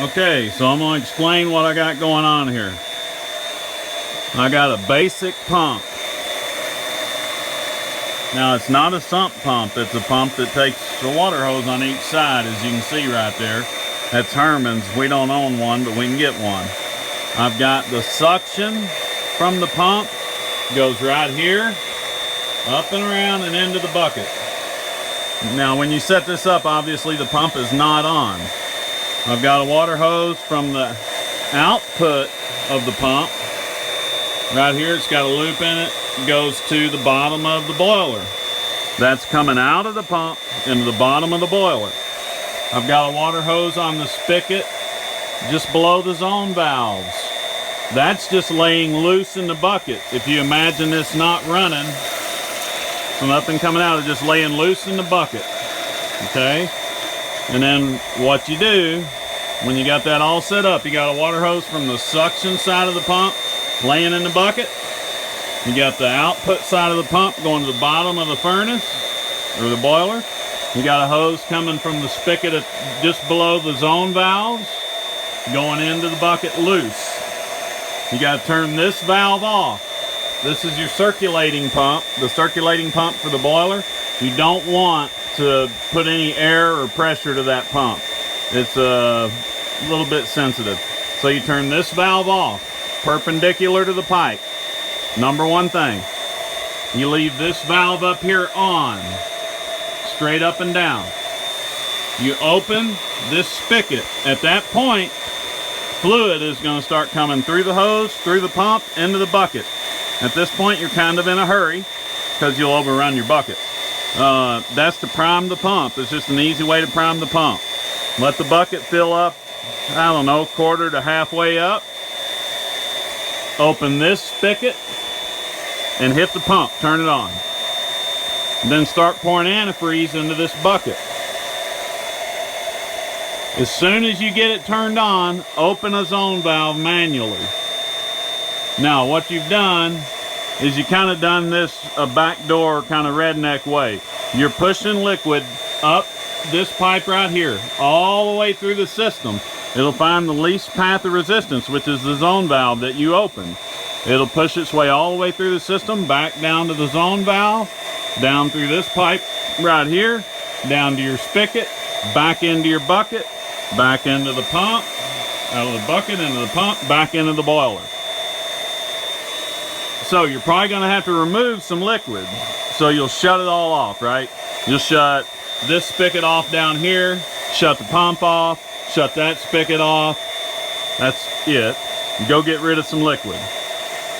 Okay, so I'm going to explain what I got going on here. I got a basic pump. Now, it's not a sump pump. It's a pump that takes a water hose on each side, as you can see right there. That's Herman's. We don't own one, but we can get one. I've got the suction from the pump. Goes right here, up and around and into the bucket. Now, when you set this up, obviously the pump is not on. I've got a water hose from the output of the pump. Right here, it's got a loop in it. It goes to the bottom of the boiler. That's coming out of the pump into the bottom of the boiler. I've got a water hose on the spigot just below the zone valves. That's just laying loose in the bucket. If you imagine this not running, so nothing coming out, it's just laying loose in the bucket. Okay? And then what you do, when you got that all set up, you got a water hose from the suction side of the pump laying in the bucket. You got the output side of the pump going to the bottom of the furnace or the boiler. You got a hose coming from the spigot at just below the zone valves going into the bucket loose. You got to turn this valve off. This is your circulating pump, the circulating pump for the boiler. You don't want to put any air or pressure to that pump. It's a little bit sensitive. So you turn this valve off, perpendicular to the pipe. Number one thing, you leave this valve up here on, straight up and down. You open this spigot. At that point, fluid is going to start coming through the hose, through the pump, into the bucket. At this point, you're kind of in a hurry because you'll overrun your bucket. That's to prime the pump. It's just an easy way to prime the pump. Let the bucket fill up, I don't know, quarter to halfway up. Open this spigot and hit the pump, turn it on. And then start pouring antifreeze into this bucket. As soon as you get it turned on, open a zone valve manually. Now, what you've done is you kind of done this a backdoor kind of redneck way. You're pushing liquid up this pipe right here, all the way through the system. It'll find the least path of resistance, which is the zone valve that you opened. It'll push its way all the way through the system, back down to the zone valve, down through this pipe right here, down to your spigot, back into your bucket, back into the pump, out of the bucket, into the pump, back into the boiler. So you're probably going to have to remove some liquid. So you'll shut it all off, right? You'll shut this spigot off down here, shut the pump off, shut that spigot off. That's it. Go get rid of some liquid.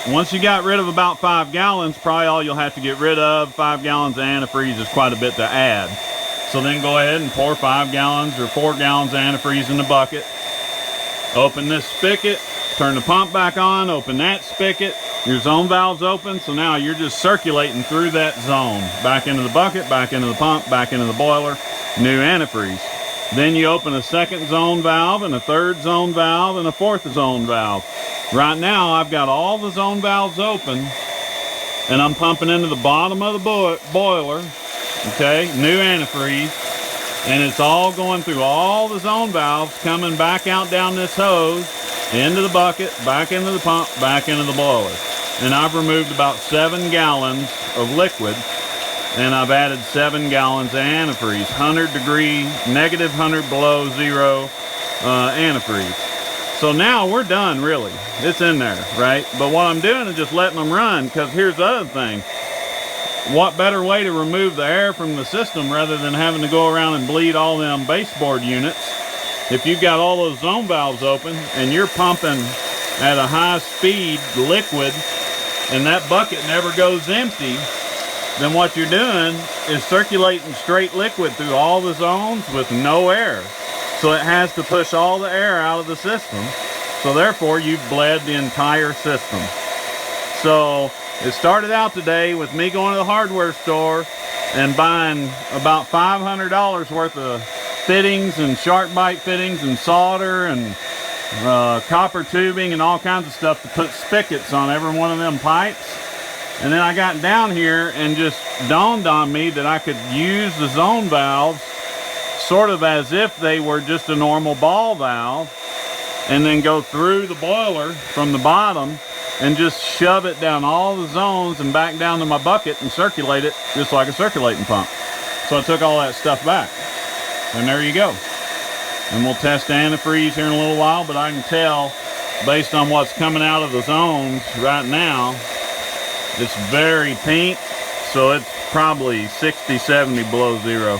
Once you got rid of about 5 gallons, probably all you'll have to get rid of. 5 gallons of antifreeze is quite a bit to add. So then go ahead and pour 5 gallons or 4 gallons of antifreeze in the bucket. Open this spigot, turn the pump back on, open that spigot. Your zone valve's open, so now you're just circulating through that zone. Back into the bucket, back into the pump, back into the boiler, new antifreeze. Then you open a second zone valve and a third zone valve and a fourth zone valve. Right now, I've got all the zone valves open, and I'm pumping into the bottom of the boiler, okay, new antifreeze, and it's all going through all the zone valves, coming back out down this hose, into the bucket, back into the pump, back into the boiler. And I've removed about 7 gallons of liquid, and I've added 7 gallons of antifreeze, 100 degree, negative 100 below zero antifreeze. So now we're done, really. It's in there, right? But what I'm doing is just letting them run, because here's the other thing. What better way to remove the air from the system rather than having to go around and bleed all them baseboard units? If you've got all those zone valves open and you're pumping at a high speed liquid and that bucket never goes empty, then what you're doing is circulating straight liquid through all the zones with no air. So it has to push all the air out of the system. So therefore, you've bled the entire system. So it started out today with me going to the hardware store and buying about $500 worth of fittings and shark bite fittings and solder and copper tubing and all kinds of stuff to put spigots on every one of them pipes. And then I got down here and just dawned on me that I could use the zone valves sort of as if they were just a normal ball valve, and then go through the boiler from the bottom and just shove it down all the zones and back down to my bucket and circulate it just like a circulating pump. So I took all that stuff back, and there you go. And we'll test antifreeze here in a little while, but I can tell based on what's coming out of the zones right now, it's very pink, so it's probably 60, 70 below zero.